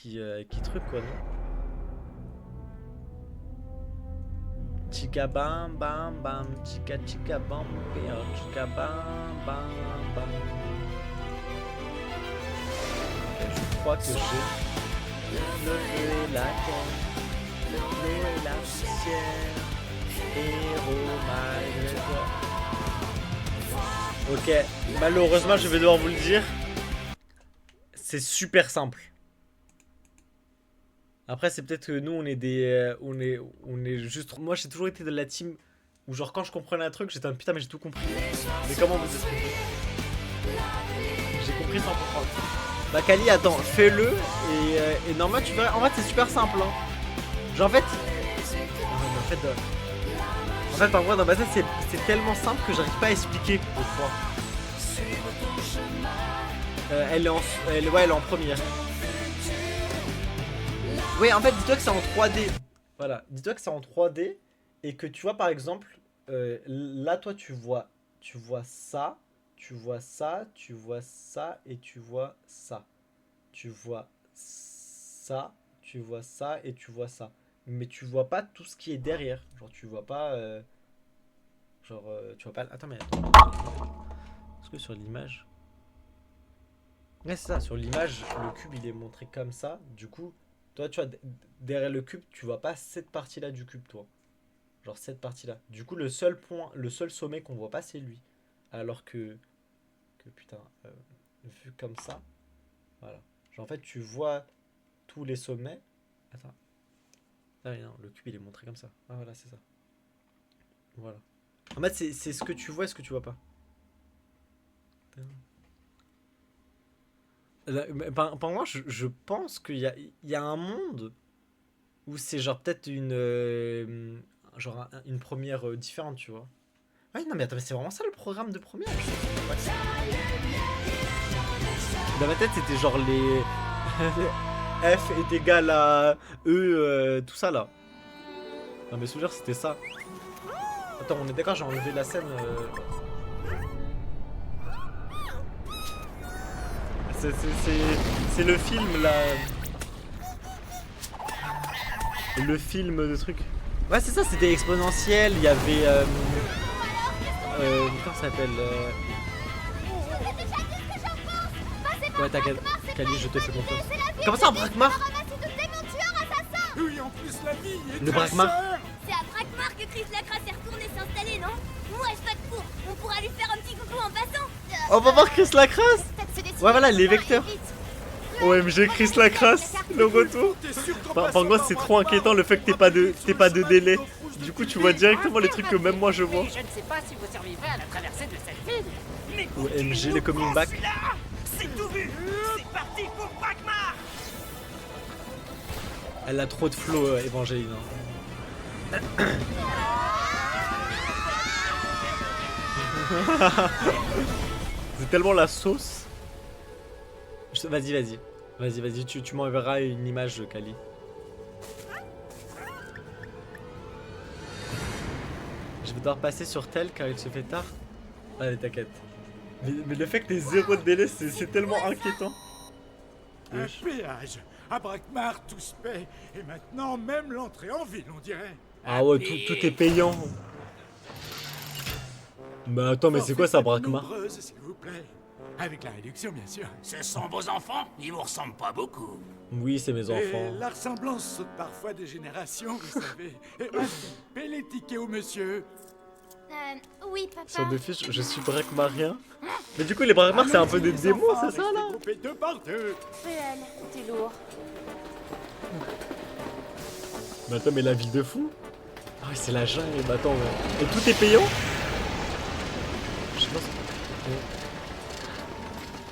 qui truc quoi, non? Chica bam bam bam, chica chica bam bam, chica bam bam bam. Je crois que j'ai levé la tête, levé la poussière, héros malgré toi. Ok, malheureusement je vais devoir vous le dire, c'est super simple. Après c'est peut-être que nous on est des, on est juste. Moi j'ai toujours été de la team où genre quand je comprenais un truc j'étais un putain mais j'ai tout compris. Mais comment vous expliquer? J'ai compris sans comprendre. Bah Kali attends, fais-le et normal tu verras. En fait c'est super simple hein. Genre en fait. En fait en vrai dans ma tête c'est tellement simple que j'arrive pas à expliquer des fois. Elle est en première. Oui, en fait, dis-toi que c'est en 3D. Voilà, dis-toi que c'est en 3D et que tu vois par exemple, là toi tu vois ça, tu vois ça, tu vois ça et tu vois ça. Tu vois ça, tu vois ça et tu vois ça. Mais tu vois pas tout ce qui est derrière. Genre tu vois pas, tu vois pas. Attends mais attends. Est-ce que sur l'image? Ouais c'est ça. Sur l'image, le cube il est montré comme ça. Du coup, toi tu vois derrière le cube, tu vois pas cette partie-là du cube, toi. Genre cette partie-là. Du coup, le seul point, le seul sommet qu'on voit pas, c'est lui. Alors que putain, vu comme ça, voilà. Genre en fait, tu vois tous les sommets. Attends. Ah non, le cube il est montré comme ça. Ah voilà, c'est ça. Voilà. En fait, c'est ce que tu vois et ce que tu vois pas. Par moi, je pense qu'il y a un monde où c'est genre peut-être une première différente, tu vois. Ouais, non, mais attends, mais c'est vraiment ça le programme de première. Ouais. Dans ma tête, c'était genre les. F est égal à E, tout ça là. Dans mes souvenirs, c'était ça. Attends, on est d'accord, j'ai enlevé la scène. C'est le film là. Le film de truc. Ouais, c'est ça, c'était exponentiel. Il y avait. Comment ça s'appelle Ouais, t'inquiète. Kali, je te fais confiance. Comment ça, un braquemar? Oui, en plus la vie est Le braquemar? C'est à Braquemar que Chris Lacrasse est retourné s'installer, non? Ouais, je pas de cours. On pourra lui faire un petit coucou en passant. On va voir Chris Lacrasse. Ouais, voilà, les vecteurs. OMG, Chris Lacrasse, le retour. Par contre, c'est trop inquiétant le fait que t'aies pas de délai. Du coup, tu vois directement les trucs que même moi je vois. Je ne sais pas si vous survivrez à la traversée de cette ville. Mais OMG, le coming back. c'est tout vu. C'est parti pour Braquemar. Elle a trop de flow, Évangéline. C'est tellement la sauce. Vas-y, tu m'enverras une image, Kali. Je vais devoir passer sur tel car il se fait tard. Allez, t'inquiète. Mais le fait que t'aies zéro de délai, c'est tellement inquiétant. un péage. À Braquemar, tout se paie. Et maintenant, même l'entrée en ville, on dirait. Ah ouais, tout est payant. Mais attends, mais c'est quoi ça, Braquemar? Nombreuse, s'il vous plaît. Avec la réduction, bien sûr. Ce sont vos enfants. Ils vous ressemblent pas beaucoup. Oui, c'est mes enfants. Et la ressemblance saute parfois des générations, vous savez. Et maintenant, paie les tickets au monsieur. Oui, papa. Sur des fiches, je suis braquemarien. Mais du coup, les braquemars, c'est un peu des démons, c'est ça là? Groupés deux par deux. Réel, t'es lourd. Mais attends, mais la ville de fou? Ah ouais, c'est la jungle, mais attends, mais... Et tout est payant? Je sais pas.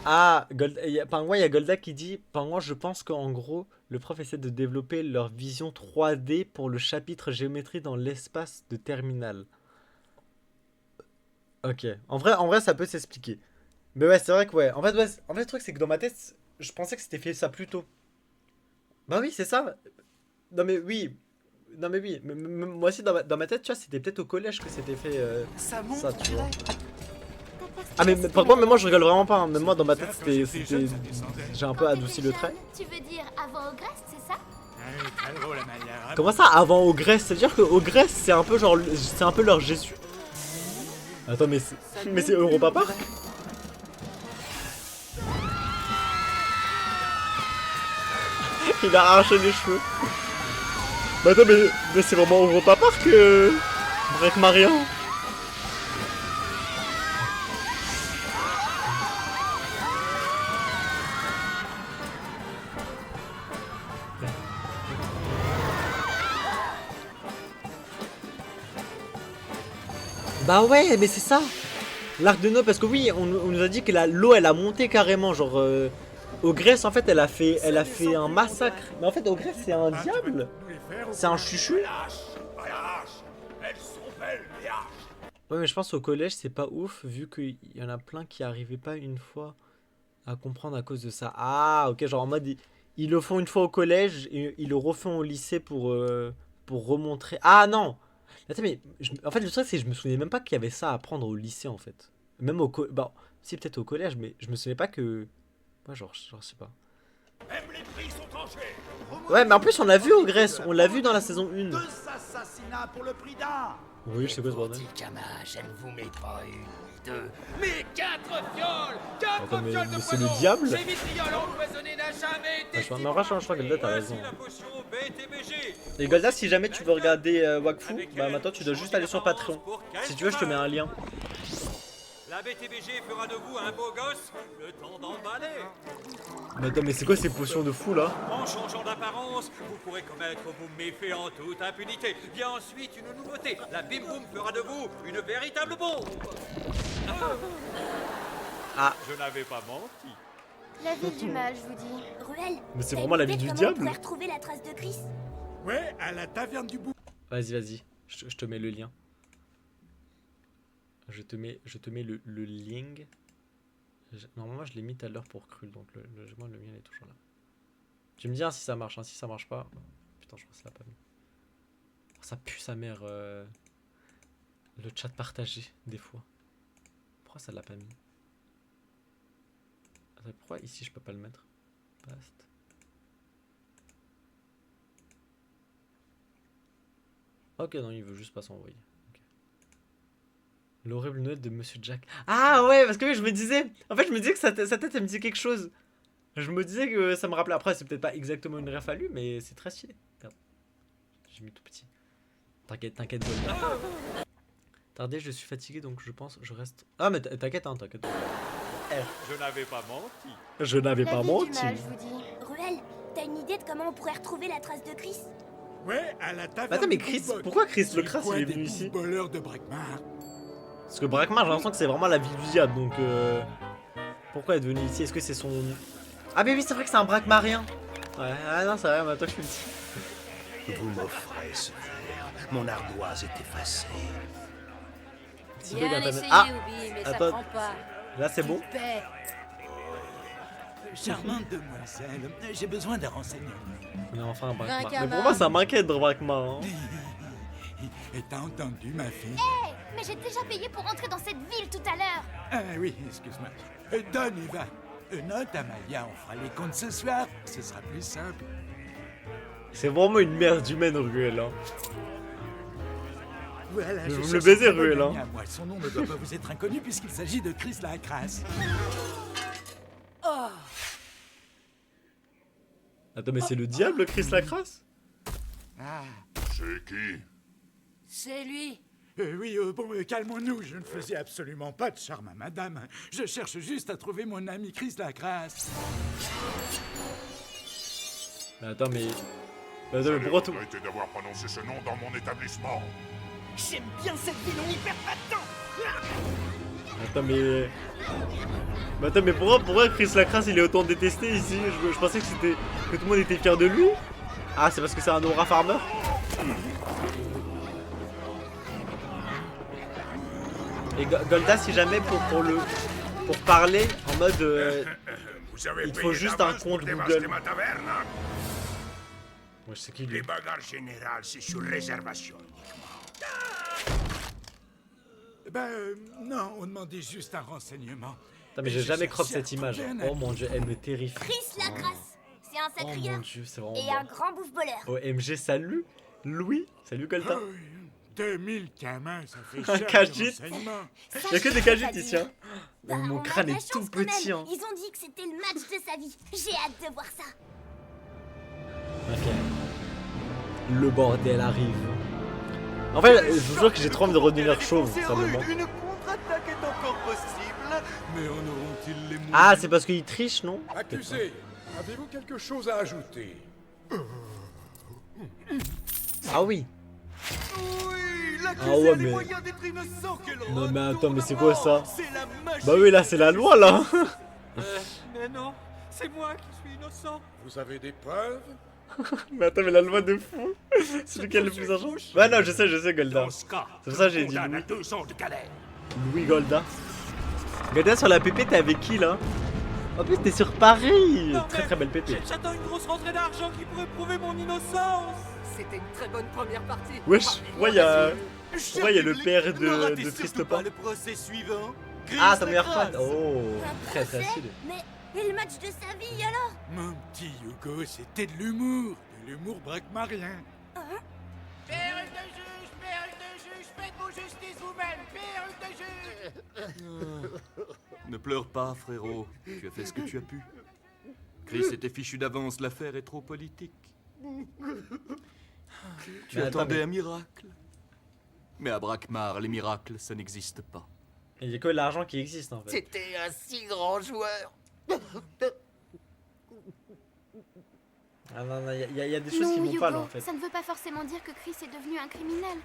Ah, il y a Golda qui dit, par moi, je pense qu'en gros, le prof essaie de développer leur vision 3D pour le chapitre géométrie dans l'espace de terminal. Ok. En vrai, ça peut s'expliquer. Mais ouais, c'est vrai que ouais. En fait, le truc, c'est que dans ma tête, je pensais que c'était fait ça plus tôt. Bah oui, c'est ça. Non mais oui. Non mais oui. Moi aussi, dans ma tête, tu vois, c'était peut-être au collège que c'était fait Ça monte. ça, tu vois. Ta Ah mais par contre, mais moi je rigole vraiment pas. Hein. Même moi dans ma tête, c'était... J'ai un peu adouci le trait. Tu veux dire avant Ogresse, c'est ça? Très drôle, Amalia. Comment ça avant Ogresse? C'est-à-dire que Ogresse c'est un peu genre... C'est un peu leur Jésus. Attends mais c'est Europa Park? Il a arraché les cheveux. Bah attends mais c'est vraiment Europa Park Break Maria. Bah ouais, mais c'est ça. L'arc de Noé, parce que oui, on nous a dit que l'eau elle a monté carrément, genre Ogresse en fait elle a fait un massacre. Mais en fait Ogresse c'est un diable. C'est un chuchu. Elles sont belles, les haches. Ouais mais je pense au collège c'est pas ouf vu qu'il y en a plein qui arrivaient pas une fois à comprendre à cause de ça. Ah ok, genre en mode ils le font une fois au collège et ils le refont au lycée pour remontrer. Ah non. Attends mais en fait le truc c'est que je me souvenais même pas qu'il y avait ça à apprendre au lycée en fait. Même au bah si peut-être au collège mais je me souvenais pas que... Ouais genre je sais pas. Même les prix sont tranchés. Ouais mais en plus on l'a vu Ogresse, on l'a vu dans la saison 1. 2 assassinats pour le prix d'un. Oui je sais quoi ce bordel. Camache, elle ne vous met pas une, deux. Mais 4 fioles 4 Attends, mais fioles de c'est le poison. diable. Ces vitrioles empoisonnées n'a jamais été Je crois que Golda t'as raison. Voici la potion BTBG. Et Golda si jamais tu veux regarder Wakfu, bah maintenant tu dois juste aller sur Patreon. Si tu veux je te mets un lien. La BTBG fera de vous un beau gosse le temps d'emballer. Mais attends mais c'est quoi ces potions de fou là? En changeant d'apparence, vous pourrez commettre vos méfaits en toute impunité. Vient ensuite une nouveauté. La Bim Boum fera de vous une véritable bombe. Ah. Je n'avais pas menti. La ville du mal, je vous dis. Ruelle. Mais c'est t'as vraiment une la idée vie de du comment on diable. pourrait retrouver la trace de Chris? Ouais, à la taverne du bout. Vas-y, je te mets le lien. Je te mets le link. Normalement je l'ai mis tout à l'heure pour Krul, donc le mien il est toujours là. Tu me dis hein, si ça marche, hein, si ça marche pas... Putain je crois que ça l'a pas mis. Oh, ça pue sa mère le chat partagé des fois. Pourquoi ça l'a pas mis? Attends, pourquoi ici je peux pas le mettre? Paste. Ok non il veut juste pas s'envoyer. L'horrible note de Monsieur Jack. Ah ouais, parce que oui, je me disais... En fait, je me disais que sa tête, elle me disait quelque chose. Je me disais que ça me rappelait... Après, c'est peut-être pas exactement une ref à lui, mais c'est très stylé. Regarde. J'ai mis tout petit. T'inquiète, Golda. Tardé, je suis fatigué, donc je pense je reste... Ah, mais t'inquiète, hein, t'inquiète. Je n'avais pas menti. Je n'avais La pas ville du menti. mal, je vous dis. Ruelle, t'as une idée de comment on pourrait retrouver la trace de Chris? Ouais, à la taverne. Attends, mais du Chris, Boombox. pourquoi Chris le C'est crasse quoi il est des venu ici? voleurs de Brakmar. Parce que Brakmar, j'ai l'impression que c'est vraiment la vie du diable, donc pourquoi être venu ici? Est-ce que c'est son... Ah mais oui, c'est vrai que c'est un Brakmarien. Ouais, ah non, c'est vrai, mais toi je suis le dis. Vous m'offrez ce verre. Mon ardoise est effacée. C'est vrai, Bien t'as- essayé, Ah, Ubi, mais ça attends. prend pas. là c'est bon. Paix. Charmante demoiselle, j'ai besoin d'un renseignement. On est enfin un Brakmar. Brakmar. Mais pour moi, ça m'inquiète de Brakmar. Hein. Et t'as entendu, ma fille? Mais j'ai déjà payé pour rentrer dans cette ville tout à l'heure. Ah oui, excuse-moi. Donne, Eva. Note, Amalia, on fera les comptes ce soir. Ce sera plus simple. C'est vraiment une merde humaine, Ruel. Hein. Voilà, Mais je vous me cherche le baisez, un bon Ruel, ami hein. à moi. Son nom ne doit pas vous être inconnu puisqu'il s'agit de Chris la Crasse. Oh, Attends, mais c'est le diable, Chris Lacrasse? Ah, C'est qui? c'est lui. oui, bon, calmons-nous. Je ne faisais absolument pas de charme à madame. Je cherche juste à trouver mon ami Chris la Crasse. Mais attends, mais pourquoi tout... Arrêtez d'avoir prononcé ce nom dans mon établissement. J'aime bien cette ville, on n'y perd pas de temps. Attends, mais pourquoi Chris Lacrasse il est autant détesté ici? Je pensais que tout le monde était fier de lui. Ah, c'est parce que c'est un aura farmer? Et Golda, si jamais pour parler en mode Vous avez il te payé faut juste un d'avance pour compte dévaster Google. ma taverne, hein? Ouais, je sais qui lui. Les bagarres générales, c'est sur réservation uniquement. Non, on demandait juste un renseignement. Putain, mais j'ai jamais crop cette image. Oh mon dieu, elle me terrifie. Chris Lacrasse. C'est un Oh mon sacrieur. dieu, c'est vraiment Et un bon. grand bouffe-voleur. OMG, salut Louis, salut Golda. Oh, 2000 camins, ça fait Un cher. cagite. de renseignements. Il y a que des cagites ici, hein. Bah, Mon on a crâne de la est tout chance quand même. petit, hein. Ils ont dit que c'était le match de sa vie. J'ai hâte de voir ça. Ok. Le bordel arrive. En fait, je vous jure que j'ai trop envie de redevenir chauve, ça me manque. Une contre-attaque est encore possible. Mais en auront-ils les moyens? Ah, c'est parce qu'il triche, non? Accusé, avez-vous quelque chose à ajouter? Ah oui. Oui, l'accusé Ah ouais, a les mais- moyens d'être innocent, quel Non, mais attends, mais c'est retournement. quoi ça? C'est la magie. Bah oui, là, c'est la loi, là. Mais non, c'est moi qui suis innocent. Vous avez des preuves? Mais attends, mais la loi de fou. C'est lequel le plus argent? Ouais, non, je sais, Golda. Dans ce cas, C'est pour ça que j'ai on dit condamne à Louis. 2 ans de galère. Louis Golda. Golda, sur la PP, t'es avec qui, là? En plus, t'es sur Paris. Non, Très mais très belle PP. J'attends une grosse rentrée d'argent qui pourrait prouver mon innocence. C'était une très bonne première partie. Wesh, ouais, y a le public, père ne ratez de surtout Triste pas Pas. le procès suivant. Ah, Chris ta meilleure Lacrasse. fan. Oh, Un très très procès stylé. Mais et le match de sa vie alors? Mon petit Hugo, c'était de l'humour. De l'humour braquemarien. Perruque de juge, faites-vous justice vous-même, perruque de juge. Ne pleure pas, frérot. Tu as fait ce que tu as pu. Chris était fichu d'avance, l'affaire est trop politique. Tu Mais attends, attendais mais- un miracle. Mais à Braquemar, les miracles, ça n'existe pas. Il y a que l'argent qui existe, en fait. C'était un si grand joueur. Ah non, non, il y a des choses qui Non, vont Hugo, pas, là, en fait. ça ne veut pas forcément dire que Chris est devenu un criminel.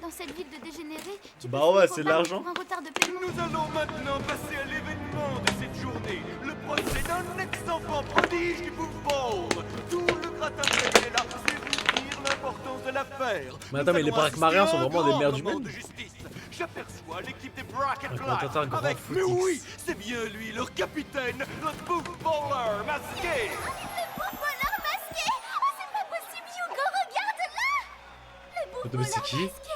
Dans cette ville de dégénérés, tu Bah peux ouais, finir c'est de coupable l'argent. pour un retard de paiement. Nous allons maintenant passer à l'événement de cette journée, le procès d'un ex-enfant prodige du football. Tout le gratin est là, c'est vous dire l'importance de l'affaire. Mais attends, mais les Braquemariens sont vraiment des mères du monde. monde. J'aperçois l'équipe des Bracket Un commentateur grand avec, mais footix. oui, c'est bien lui, leur capitaine, le footballer masqué. Footballeur masqué. Oh, c'est pas possible, Hugo, regarde là. Le Attends, mais c'est footballeur qui? masqué.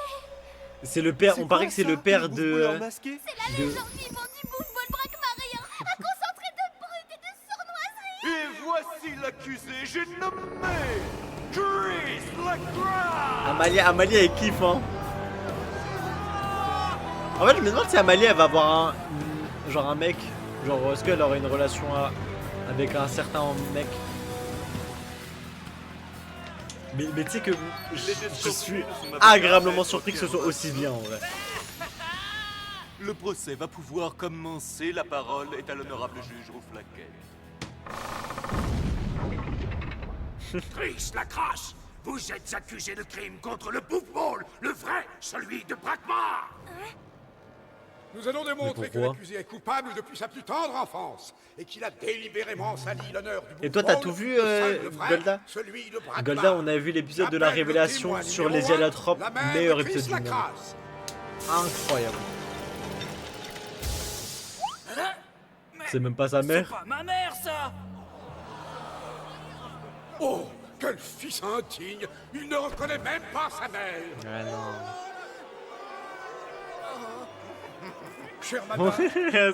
C'est le père, on paraît que c'est le père Footballeur de... masqué. C'est la de- légende vivante du bouffe-ball braquemarien, un concentré de brut et de sournoiserie. Et voici l'accusé, j'ai nommé Chris Lacrasse. Amalia elle kiffe, hein. En fait, je me demande si Amalia elle va avoir genre un mec. Genre, est-ce qu'elle aurait une relation avec un certain mec? Mais tu sais que je suis agréablement surpris que ce soit aussi bien, en vrai. Le procès va pouvoir commencer. La parole est à l'honorable juge Rouflaquet. Chris Lacrasse, vous êtes accusé de crime contre le football, le vrai, celui de Braquemar. Nous allons démontrer que pourquoi l'accusé est coupable depuis sa plus tendre enfance et qu'il a délibérément sali l'honneur du Et toi, t'as football, tout vu, le seul, le vrai, Golda? celui de Braquemar. Golda, on a vu l'épisode de la J'appelle le révélation témoin sur numéro les un, allotropes, la mère meilleur de Chris épisode du monde. Lacrasse. Incroyable. C'est même pas sa mère. Pas ma mère, ça. Oh, quel fils indigne! Il ne reconnaît même pas sa mère! Ah non. Chère madame,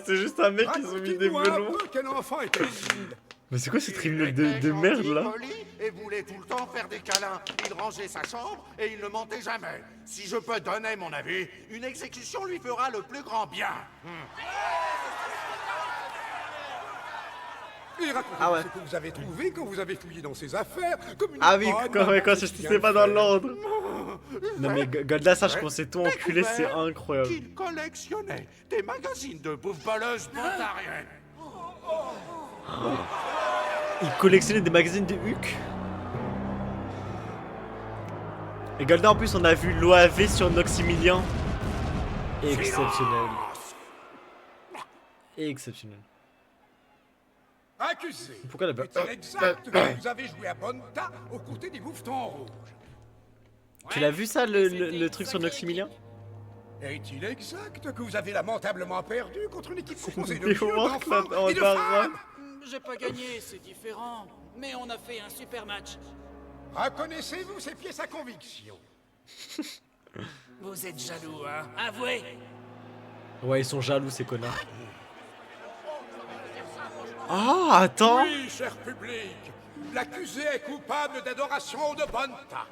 C'est juste un mec qui ont mis des racontez-moi un melons. peu quel enfant était-il? Mais c'est quoi ce tribunal de merde là? Poli et voulait tout le temps faire des câlins. Il rangeait sa chambre et il ne mentait jamais. Si je peux donner mon avis, une exécution lui fera le plus grand bien. Et racontez Ah ouais. ce que vous avez trouvé quand vous avez fouillé dans ses affaires, comme une Ah oui, bonne quand maman je sait sais bien pas dans faire. l'ordre. Non mais Golda, sache qu'on s'est tout enculé, c'est Découvert incroyable. Qu'il collectionnait des magazines de bouffe-balleuses montariennes. Il collectionnait des magazines de Huck. Et Golda, en plus, on a vu l'OAV sur Noxymilian. Exceptionnel. Exceptionnel. Accusé, Pourquoi la est-il exact que vous avez joué à Bonta aux côtés des bouffetons rouges? Tu l'as vu ça, le truc sur Noxymilian? Est-il exact que vous avez lamentablement perdu contre une équipe composée de Des vieux, work d'enfants en et de barre. femmes? J'ai pas gagné, c'est différent. Mais on a fait un super match. Reconnaissez-vous ces pièces à conviction? Vous êtes jaloux, hein? Avouez. Ouais, ils sont jaloux ces connards. Ah, attends. Oui, cher public, l'accusé est coupable d'adoration de Bonta,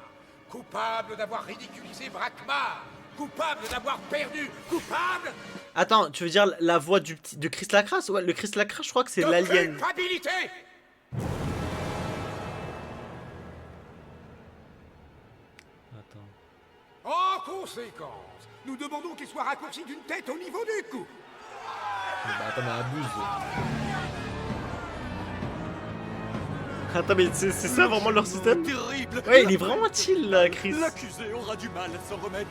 coupable d'avoir ridiculisé Brakmar, coupable d'avoir perdu, coupable Attends, tu veux dire la voix de Chris Lacrasse? Ouais, le Chris Lacrasse, je crois que c'est de l'alien. culpabilité. Attends. En conséquence, nous demandons qu'il soit raccourci d'une tête au niveau du cou. Bah attends, mais abuse. Attends, mais c'est ça vraiment leur système? Terrible. Ouais, il est vraiment chill là, Chris. L'accusé aura du mal à s'en remettre.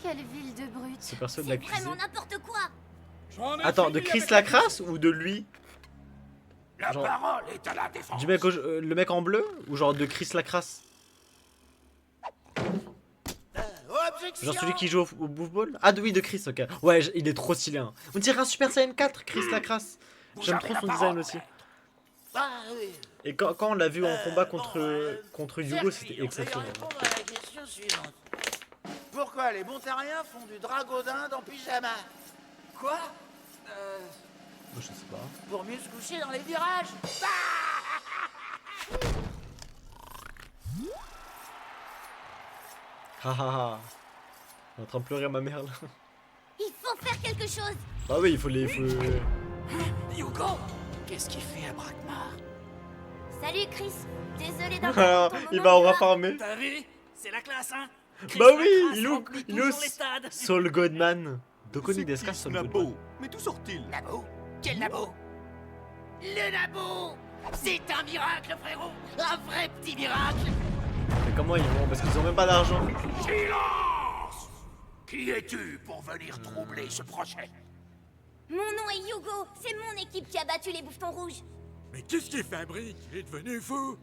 Quelle ville de brute. C'est personne C'est l'accusé. vraiment n'importe quoi. J'en ai Attends, fini de Chris avec Lacrasse ou de lui? La Genre- parole est à la défense. Du mec, le mec en bleu? Ou genre de Chris Lacrasse? Genre celui qui joue au bouffball? Ah oui, de Chris, ok. Ouais, il est trop stylé. Hein. On dirait un Super Saiyan 4, Chris Lacrasse. J'aime trop son design aussi. Ah oui. Et quand on l'a vu en combat contre Yugo, c'était Serpillon, exceptionnel. je vais répondre à la question suivante. Pourquoi les Montariens font du dragodin en pyjama? Quoi Je sais pas. Pour mieux se coucher dans les virages. Ha ha ha. On est en train de pleurer ma mère là. Il faut faire quelque chose. Ah oui, il faut les. Yugo, qu'est-ce qu'il fait à Brakmar? Salut Chris. Désolé Ah, d'avoir ton il moment va en de gloire. raffarmer. T'as vu? C'est la classe, hein? Chris Bah oui, Lacrasse il remplit est toujours les stades. Soul Godman. Dokoni Deska Soul Godman. Nabo. Mais d'où sort-il? Nabo? Quel Nabo? Le Nabo! C'est un miracle, frérot! Un vrai petit miracle! Mais comment ils vont? Parce qu'ils ont même pas d'argent. Silence! Qui es-tu pour venir troubler ce procès? Mon nom est Yugo. C'est mon équipe qui a battu les bouffetons rouges. Mais qu'est-ce qu'il fabrique? Il est devenu fou.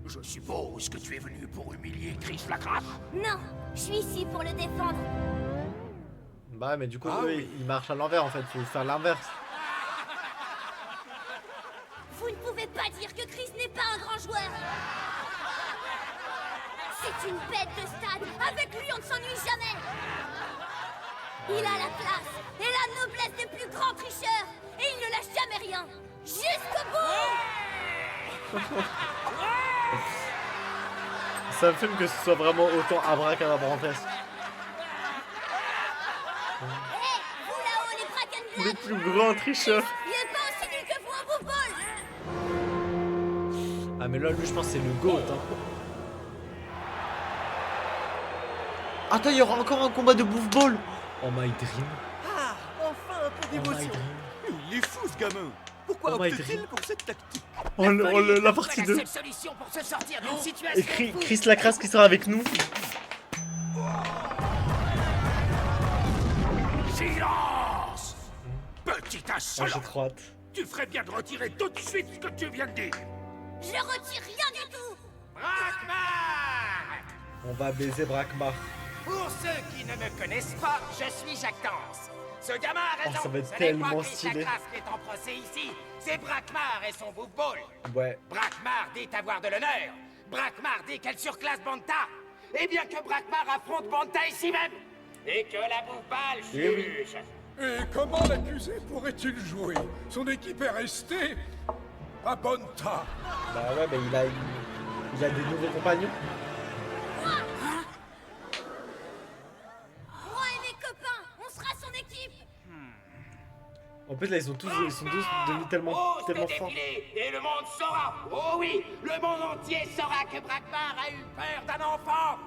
Je suppose que tu es venu pour humilier Chris Lacrasse. Non, je suis ici pour le défendre. Bah mais du coup, Ah eux, oui. ils marchent à l'envers en fait. Faut faire l'inverse. Vous ne pouvez pas dire que Chris n'est pas un grand joueur. C'est une bête de stade. Avec lui, on ne s'ennuie jamais. Il a la classe et la noblesse des plus grands tricheurs. Et il ne lâche jamais rien. Jusqu'au bout. Ça me fume que ce soit vraiment autant abracadabrantesque. Hé, vous là-haut, les Le braquennes. plus grand tricheur. Il est pas aussi nul que vous en football. Ah mais là, lui, je pense que c'est le GOAT. Hein. Attends, il y aura encore un combat de bouffball. Oh my dream. Ah, enfin un peu Oh my d'émotion. dream. Il est fou ce gamin. Pourquoi Oh my opte-t-il dream. pour cette tactique? Oh, la partie 2. La seule solution pour se sortir d'une Et situation. Chris Lacrasse qui sera avec nous. Silence! Petit Ah, insolent! j'ai trop hâte. Tu ferais bien de retirer tout de suite ce que tu viens de dire! Je retire rien du tout. Brakmar! On va baiser Brakmar. Pour ceux qui ne me connaissent pas, je suis Jacques Tance. Ce gamin a raison. Oh, ça va être Ce n'est tellement pas Chris stylé. Lacrasse qui est en procès ici. C'est Brakmar et son bouffball. Ouais. Brakmar dit avoir de l'honneur. Brakmar dit qu'elle surclasse Bonta. Et bien que Brakmar affronte Bonta ici même. Et que la bouffe-balle Eh oui. juge. Et comment l'accusé pourrait-il jouer? Son équipe est restée à Bonta. Bah ouais, bah il a des nouveaux compagnons. Moi et mes copains, on sera son équipe. En plus là, ils sont tous devenus tellement Ose forts. défiler et le monde saura. Oh oui, le monde entier saura que Brakmar a eu peur d'un enfant.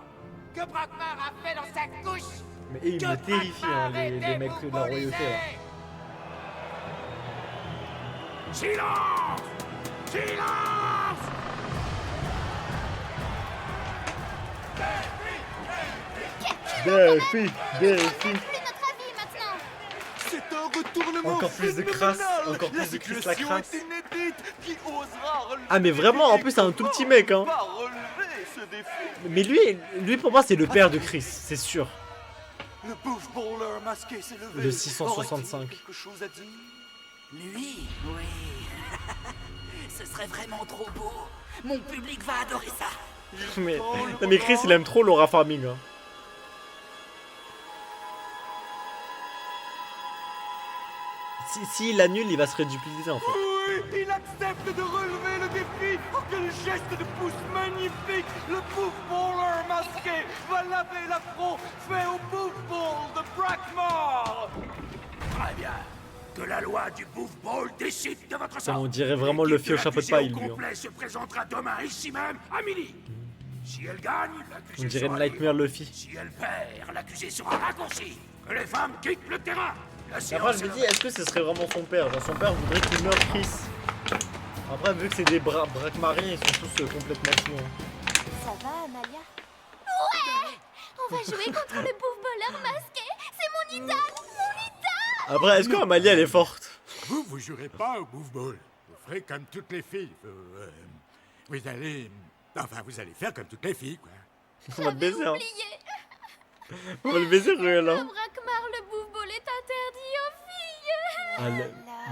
Que Brakmar a fait dans sa couche. Mais ils me terrifient, hein, les mecs de la royauté. Là. Silence! Silence! Défi. Plus notre avis maintenant. C'est un retournement Encore plus de crasse, phénoménal. encore plus La de Chris situation Lacrasse. est inédite. Qui osera relever Ah mais vraiment, en plus c'est un tout petit mec hein. va relever ce défi? Mais lui pour moi c'est le père de Chris, c'est sûr. Le bouffballer masqué s'est levé. Le 665. Aurait-il quelque chose à dire? Lui? Oui. Ce serait vraiment trop beau. Mon public va adorer ça. Mais, non mais Chris il aime trop Laura Farming hein. S'il annule, il va se rédupliquer en fait. Oui, il accepte de relever le défi. Oh, quel geste de pouce magnifique. Le Bouffe Baller masqué va laver l'affront fait au Bouffe Ball de Brackmore. Très bien. Que la loi du Bouffe Ball décide de votre Ça, sort. on dirait vraiment le fille au chapeau de paille, lui. Hein. complet se présentera demain ici même à midi. Si elle gagne, l'accusé On dirait sera Nightmare libre. Luffy. Si elle perd, l'accusé sera raccourci. Que les femmes quittent le terrain. La Après, séance je me est dis, est-ce que ce serait vraiment son père? Genre, son père voudrait qu'il meure Chris. Après, vu que c'est des braquemariens, ils sont tous complètement fous. Hein. Ça va, Amalia? Ouais! On va jouer contre le Bouffe Baller masqué! C'est mon idole! Mon idole! Après, est-ce que Amalie, elle est forte? Vous jouerez pas au Bouffe Ball. Vous ferez comme toutes les filles. Vous allez... Enfin, vous allez faire comme toutes les filles, quoi. On va le baiser, hein. Oublié! On va le baiser, Ruel, À hein. Brackmar, le Bouffe Ball est interdit aux filles! Ah,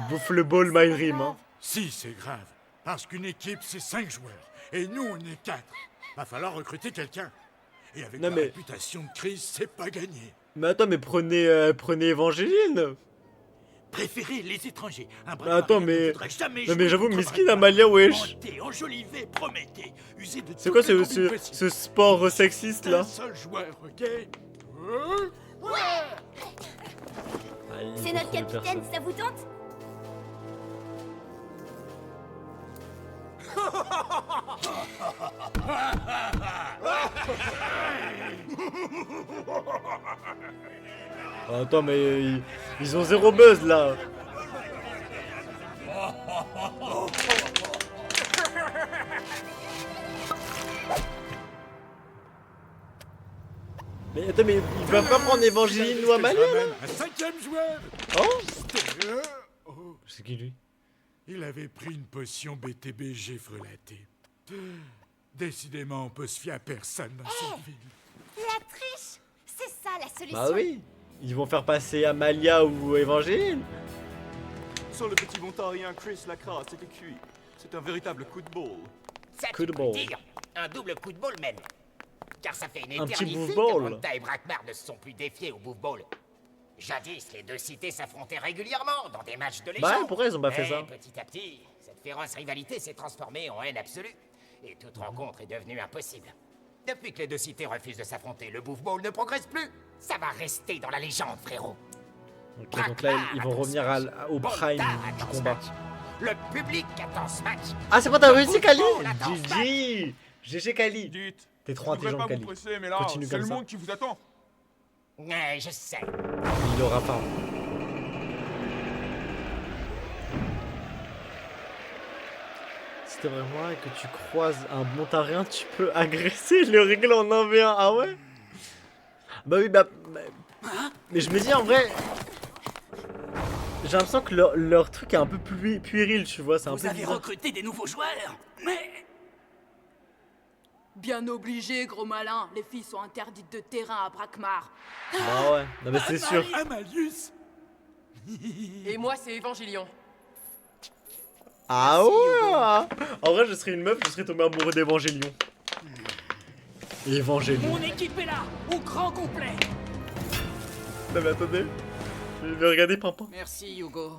bouffe le ball, my dream, hein. Si, c'est grave. Parce qu'une équipe, c'est 5 joueurs. Et nous, on est 4. Va falloir recruter quelqu'un. Et avec Non, la mais- réputation de Chris, c'est pas gagné. Mais attends, mais prenez Évangéline. Préférez les étrangers. Un Mais attends, mais... ne voudrait jamais Non mais jouer j'avoue, contre miskin Brackmar. Amalia, wesh. Mentez, enjolivez, promettez. Usez de C'est quoi toutes les ce combines possibles. sport sexiste, là? Un seul joueur, ok? C'est notre capitaine, ça vous tente? Attends, mais ils ont zéro buzz, là. Mais attends, mais ils veulent pas prendre Évangéline ou Amalia, là? Un 5e joueur. Oh, c'est qui, lui? Il avait pris une potion BTBG frelatée. Décidément, on peut se fier à personne dans cette ville. La triche! C'est ça la solution! Bah oui. Ils vont faire passer Amalia ou Évangéline. Sur le petit montarien Chris Lacrasse était cuit. C'est un véritable coup de ball. Ça, Coup tu de peux le ball. dire. Un double coup de ball même. Car ça fait une Un petit éternité Bouffe que Ball. Monta et Brackmar ne se sont plus défiés au Bouffe Ball. Jadis, les deux cités s'affrontaient régulièrement dans des matchs de légende. Bah, pourquoi ils ont pas fait ça? Mais petit à petit, cette féroce rivalité s'est transformée en haine absolue. Et toute rencontre est devenue impossible. Depuis que les deux cités refusent de s'affronter, le Bouffe Ball ne progresse plus. Ça va rester dans la légende, frérot. Ok, donc là, ils vont revenir au prime du combat. Le public attend ce match. Ah, c'est pas t'as réussi, Kali? On attend ce match. GG! GG, Kali. Dites, T'es trop intelligent, Kali. mais là, Continue c'est comme le ça. monde qui vous attend. Ouais, je sais. Il aura pas. Si t'es vraiment là et que tu croises un montarien, tu peux agresser le régler en 1v1. Ah ouais? Bah oui, mais je me dis en vrai. J'ai l'impression que leur truc est un peu plus puéril, tu vois. C'est un Vous peu avez bizarre. recruté des nouveaux joueurs, mais... Bien obligé, gros malin. Les filles sont interdites de terrain à Brackmar. Bah ouais, non mais c'est sûr. Amalius. Et moi, c'est Évangélion. Ah ouais. En vrai, je serais une meuf, je serais tombé amoureux d'Évangélion. Évangélion. Mon équipe est là, au grand complet. Non mais attendez. Je vais regarder Pimpin. Merci, Hugo.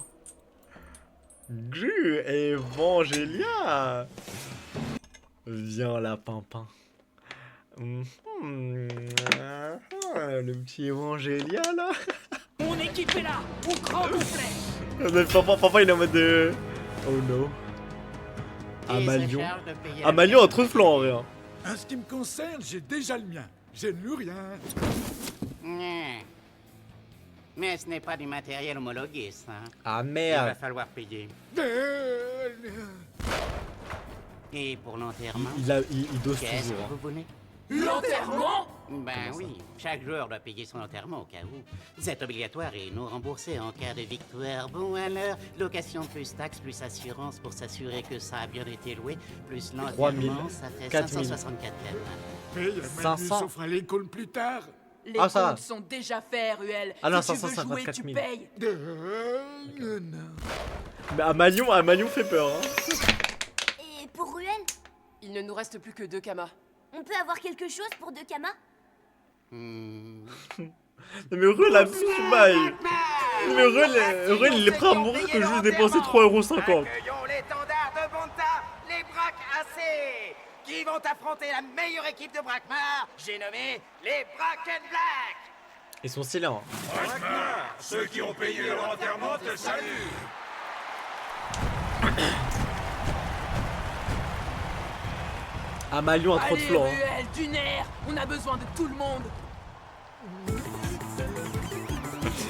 Gru, Evangelia. Viens là, Pimpin. Le petit Evangelia là. Mon équipe est là, au grand complet. Papa il est en mode de... Oh no. Amalion. Amalion a trop de flanc en rien. En ce qui me concerne, j'ai déjà le mien. Je ne loue rien. Mais ce n'est pas du matériel homologué, ça. Ah Il va merde. falloir payer. Et pour l'enterrement, Il dose qu'est-ce toujours. que Hein. vous voulez? L'enterrement? Ben oui, chaque joueur doit payer son enterrement au cas où. C'est obligatoire et non remboursé en cas de victoire. Bon alors, location plus taxe plus assurance pour s'assurer que ça a bien été loué, plus 3 000, l'enterrement, ça fait 4 000. 564 Mais il y a 500. Amalius offre à l'école plus tard. Les Ah, ça va. comptes sont déjà faits, Ruel. Ah non, si tu veux 554 jouer, 000. tu payes. Non. Mais Amalion fait peur. Hein. Et pour Ruel, Il ne nous reste plus que 2 kamas. on peut avoir quelque chose pour 2 kamas? Mais Ruel abuse du bail. Mais Ruel, il est prêt à mourir que je lui ai dépensé 3,50 €. Accueillons l'étendard de Bonta, les Braques AC, qui vont affronter la meilleure équipe de Brakmar, j'ai nommé les Bracken Black. Ils sont stylés, hein. Brakmar, ceux qui ont payé leur enterrement te saluent. Amalion a trop de Allez, flancs. Hein. Ruel, du nerf. On a besoin de tout le monde.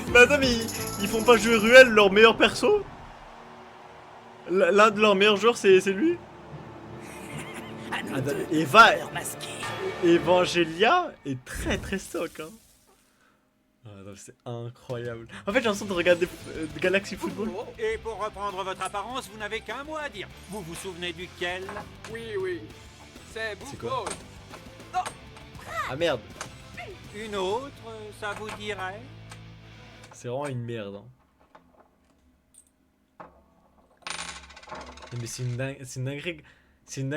Mais attends, mais ils font pas jouer Ruel leur meilleur perso? L'un de leurs meilleurs joueurs, c'est lui? Evangelia est très stock, hein. Ah, non, c'est incroyable. En fait, j'ai l'impression de regarder Galaxy Football. Et pour reprendre votre apparence, vous n'avez qu'un mot à dire. Vous vous souvenez duquel? Oui. C'est quoi? Ah merde. Une autre, ça vous dirait? C'est vraiment une merde. Hein. Mais c'est une dinguerie. C'est une